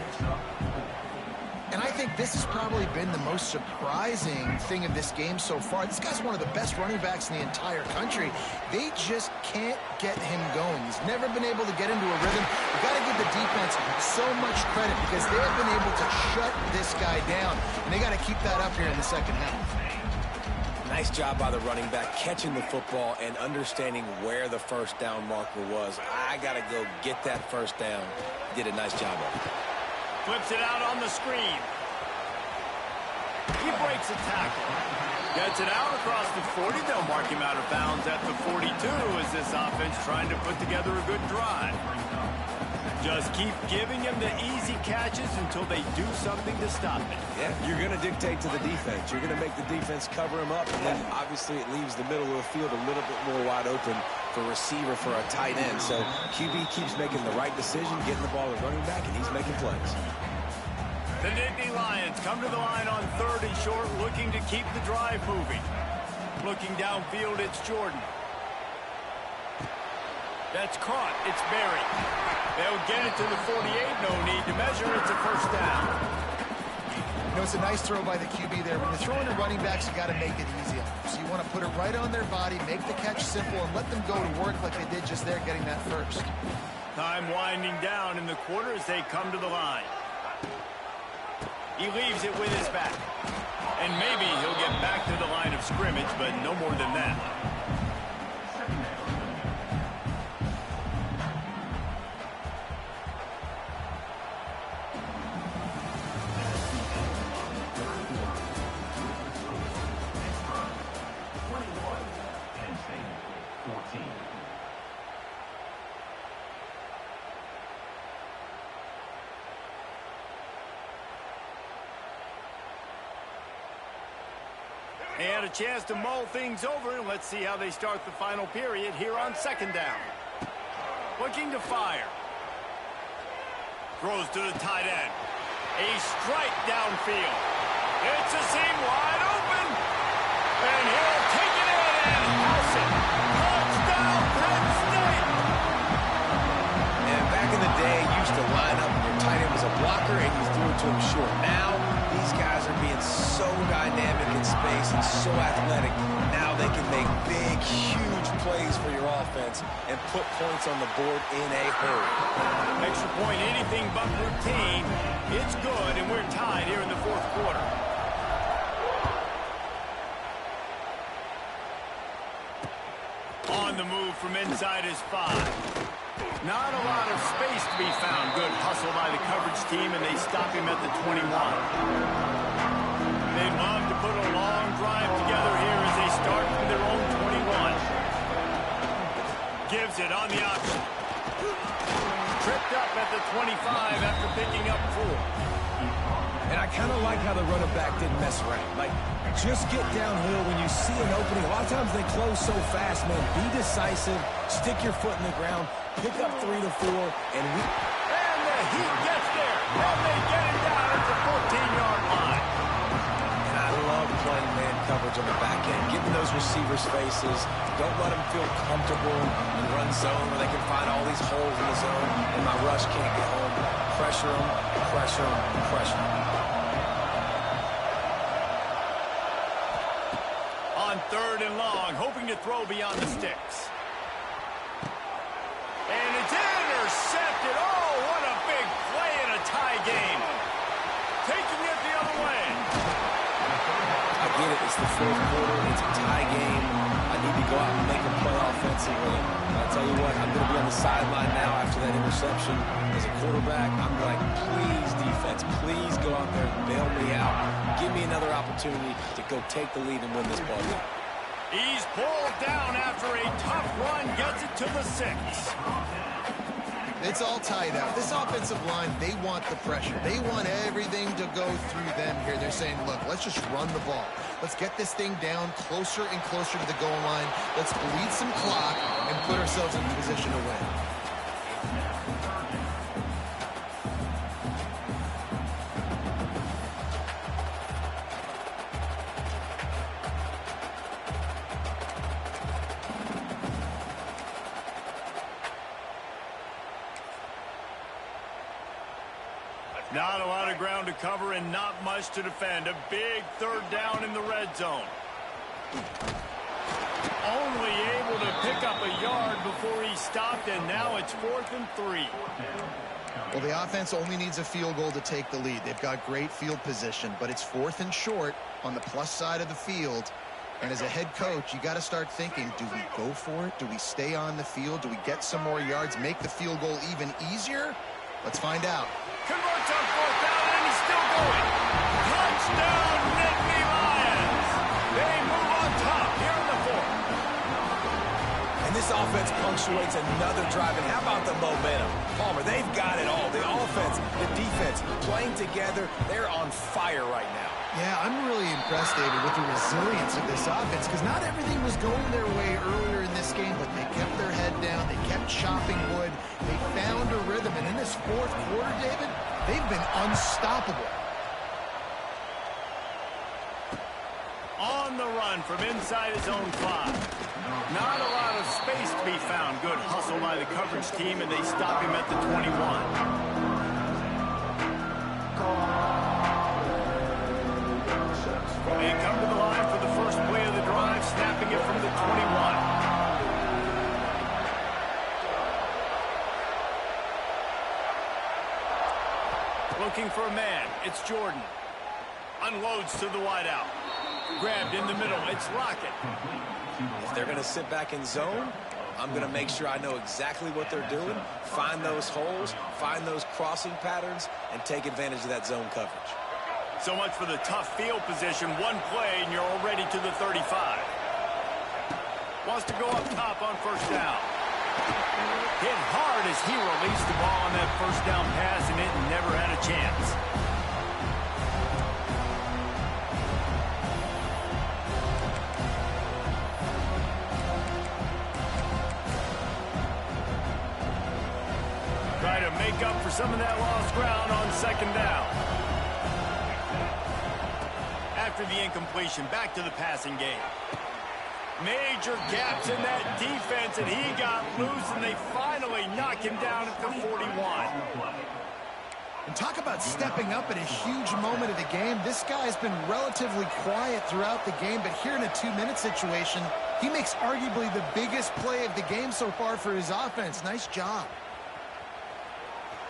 And I think this has probably been the most surprising thing in this game so far. This guy's one of the best running backs in the entire country. They just can't get him going. He's never been able to get into a rhythm. You've got to give the defense so much credit because they have been able to shut this guy down. And they got to keep that up here in the second half. Nice job by the running back, catching the football and understanding where the first down marker was. I got to go get that first down. Did a nice job of it. Flips it out on the screen. He breaks a tackle. Gets it out across the 40. They'll mark him out of bounds at the 42 as this offense trying to put together a good drive. Just keep giving him the easy catches until they do something to stop it. Yeah, you're going to dictate to the defense. You're going to make the defense cover him up, and then obviously it leaves the middle of the field a little bit more wide open for receiver for a tight end. So QB keeps making the right decision, getting the ball to running back, and he's making plays. The Nittany Lions come to the line on 3rd and short, looking to keep the drive moving. Looking downfield, it's Jordan. That's caught. It's Berry. They'll get it to the 48. No need to measure. It's a first down. You know, it's a nice throw by the QB there. When you're throwing to running backs, you got to make it easy. So you want to put it right on their body, make the catch simple, and let them go to work like they did just there, getting that first. Time winding down in the quarter as they come to the line. He leaves it with his back. And maybe he'll get back to the line of scrimmage, but no more than that. They had a chance to mull things over. Let's see how they start the final period here on 2nd down. Looking to fire. Throws to the tight end. A strike downfield. It's a playmaker, and you threw it to him short. Now, these guys are being so dynamic in space and so athletic. Now they can make big, huge plays for your offense and put points on the board in a hurry. Extra point, anything but routine. It's good, and we're tied here in the fourth quarter. On the move from inside his 5. Not a lot of space to be found. Good hustle by the coverage team, and they stop him at the 21. They'd love to put a long drive together here as they start from their own 21. Gives it on the option. Tripped up at the 25 after picking up 4. And I kind of like how the running back didn't mess around. Like, just get downhill when you see an opening. A lot of times they close so fast, man. Be decisive. Stick your foot in the ground. Pick up 3 to 4. And the Heat gets there. And they get him down at the 14-yard line. And I love playing man coverage on the back end. Giving those receivers faces. Don't let them feel comfortable in run zone where they can find all these holes in the zone and my rush can't get home. Pressure them, pressure them, pressure them. On 3rd and long, hoping to throw beyond the sticks. And it's intercepted. Oh, what a big play in a tie game. Taking it the other way. I get it. It's the fourth quarter. It's a tie game. I need to go out and make a play offensively. And I'll tell you what, I'm going to be on the sideline now after that interception. As a quarterback, I'm like, please, defense, please go out there and bail me out. Give me another opportunity to go take the lead and win this ball game. He's pulled down after a tough run, gets it to the 6. It's all tied up. This offensive line, they want the pressure. They want everything to go through them here. They're saying, look, let's just run the ball. Let's get this thing down closer and closer to the goal line. Let's bleed some clock and put ourselves in position to win. Not a lot of ground to cover and not much to defend. A big 3rd down in the red zone. Only able to pick up a yard before he stopped, and now it's 4th and 3. Well, the offense only needs a field goal to take the lead. They've got great field position, but it's 4th and short on the plus side of the field. And as a head coach, you got to start thinking, do we go for it? Do we stay on the field? Do we get some more yards, make the field goal even easier? Let's find out. Converts on 4th down, and he's still going. Touchdown, Nittany Lions. They move on top here in the 4th. And this offense punctuates another drive. And how about the momentum? Palmer, they've got it all. The offense, the defense, playing together. They're on fire right now. Yeah, I'm really impressed, David, with the resilience of this offense, because not everything was going their way earlier in this game, but they kept their head down. They kept chopping wood. They found a rhythm. And in this 4th quarter, David, they've been unstoppable. On the run from inside his own 5. Not a lot of space to be found. Good hustle by the coverage team, and they stop him at the 21. They come to the line for the first play of the drive, snapping it from the 21. Looking for a man. It's Jordan. Unloads to the wideout. Grabbed in the middle. It's Lockett. If they're going to sit back in zone, I'm going to make sure I know exactly what they're doing, find those holes, find those crossing patterns, and take advantage of that zone coverage. So much for the tough field position. One play, and you're already to the 35. Wants to go up top on 1st down. Hit hard as he released the ball on that 1st down pass, and it never had a chance. Try to make up for some of that lost ground on 2nd down. After the incompletion, back to the passing game. Major gaps in that defense, and he got loose, and they finally knock him down at the 41. And talk about stepping up at a huge moment of the game. This guy's been relatively quiet throughout the game, but here in a 2-minute situation, he makes arguably the biggest play of the game so far for his offense. Nice job.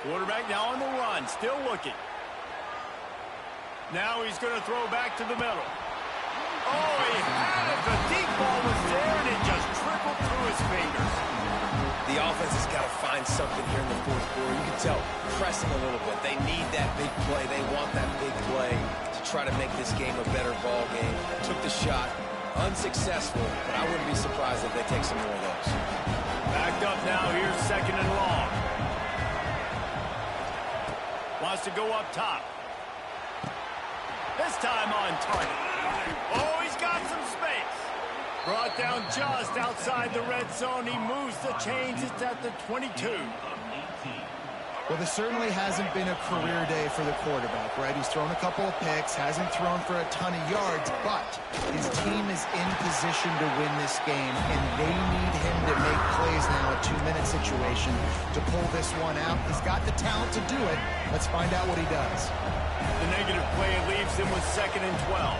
Quarterback now on the run, still looking. Now he's going to throw back to the middle. Oh, he had it. The deep ball was there, and it just trickled through his fingers. The offense has got to find something here in the fourth quarter. You can tell, pressing a little bit. They need that big play. They want that big play to try to make this game a better ball game. Took the shot, unsuccessful, but I wouldn't be surprised if they take some more of those. Backed up now, here's 2nd and long. Wants to go up top. This time on target. Oh, he's got some space. Brought down just outside the red zone. He moves the chains. It's at the 22. Well, this certainly hasn't been a career day for the quarterback, right? He's thrown a couple of picks, hasn't thrown for a ton of yards, but his team is in position to win this game, and they need him to make plays now, a 2-minute situation, to pull this one out. He's got the talent to do it. Let's find out what he does. The negative play leaves him with 2nd and 12.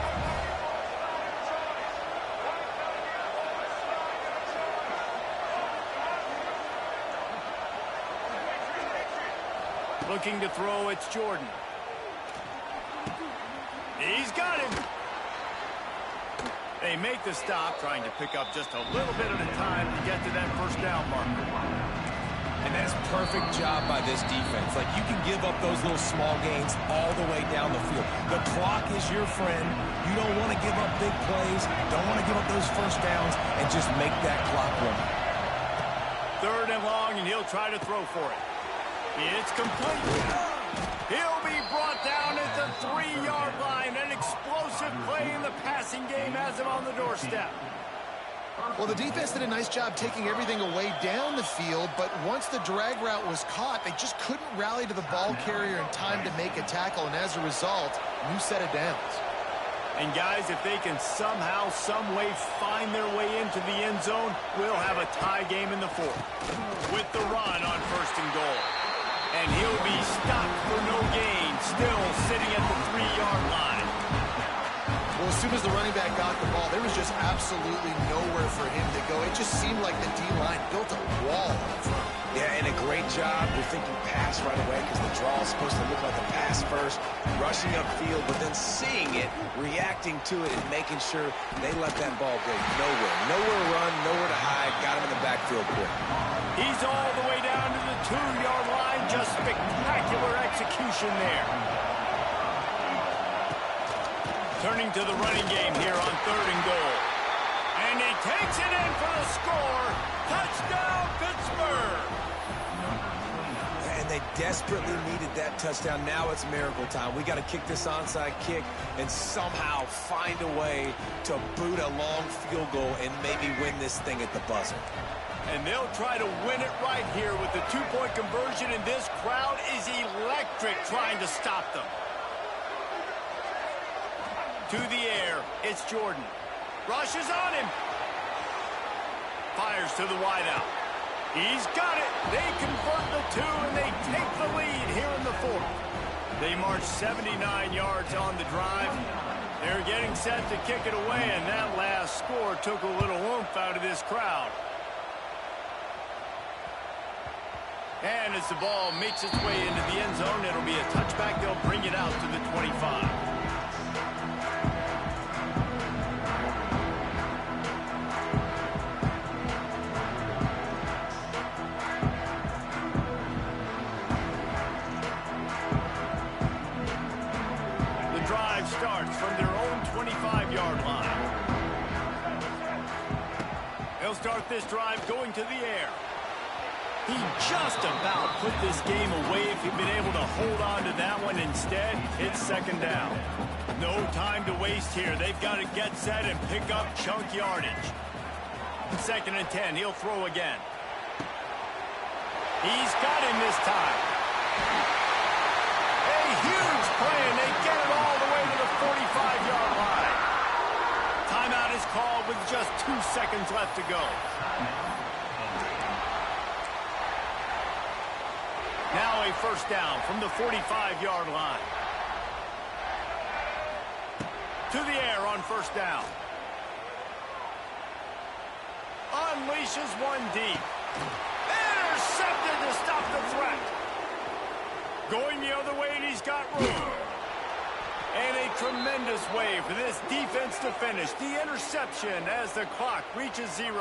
Looking to throw, it's Jordan. He's got him. They make the stop, trying to pick up just a little bit at a time to get to that first down marker. And that's perfect job by this defense. Like, you can give up those little small gains all the way down the field. The clock is your friend. You don't want to give up big plays. Don't want to give up those first downs, and just make that clock run. 3rd and long, and he'll try to throw for it. It's complete. He'll be brought down at the 3-yard line. An explosive play in the passing game has him on the doorstep. Well, the defense did a nice job taking everything away down the field, but once the drag route was caught, they just couldn't rally to the ball carrier in time to make a tackle, and as a result, new set of downs. And guys, if they can somehow, some way find their way into the end zone, we'll have a tie game in the 4th. With the run on 1st and goal. And he'll be stopped for no gain, still sitting at the 3-yard line. Well, as soon as the running back got the ball, there was just absolutely nowhere for him to go. It just seemed like the D-line built a wall in front. Yeah, and a great job. You're thinking pass right away because the draw is supposed to look like a pass first, rushing upfield, but then seeing it, reacting to it, and making sure they let that ball go nowhere. Nowhere to run, nowhere to hide. Got him in the backfield quick. He's all the way down to the 2-yard line. Just spectacular execution there. Turning to the running game here on 3rd and goal. And he takes it in for the score. Touchdown, Pittsburgh! And they desperately needed that touchdown. Now it's miracle time. We got to kick this onside kick and somehow find a way to boot a long field goal and maybe win this thing at the buzzer. And they'll try to win it right here with the 2-point conversion, and this crowd is electric trying to stop them. To the air, it's Jordan. Rushes on him. Fires to the wideout. He's got it. They convert the 2, and they take the lead here in the 4th. They march 79 yards on the drive. They're getting set to kick it away, and that last score took a little oomph out of this crowd. And as the ball makes its way into the end zone, it'll be a touchback. They'll bring it out to the 25. Starts from their own 25-yard line. They'll start this drive going to the air. He just about put this game away if he'd been able to hold on to that one. Instead, it's 2nd down. No time to waste here. They've got to get set and pick up chunk yardage. 2nd and 10. He'll throw again. He's got him this time. A huge play, and they get it all the way to the 45-yard line. Timeout is called with just 2 seconds left to go. Now a first down from the 45-yard line. To the air on first down. Unleashes one deep. Intercepted to stop the threat. Going the other way, and he's got room. And a tremendous way for this defense to finish the interception as the clock reaches 0.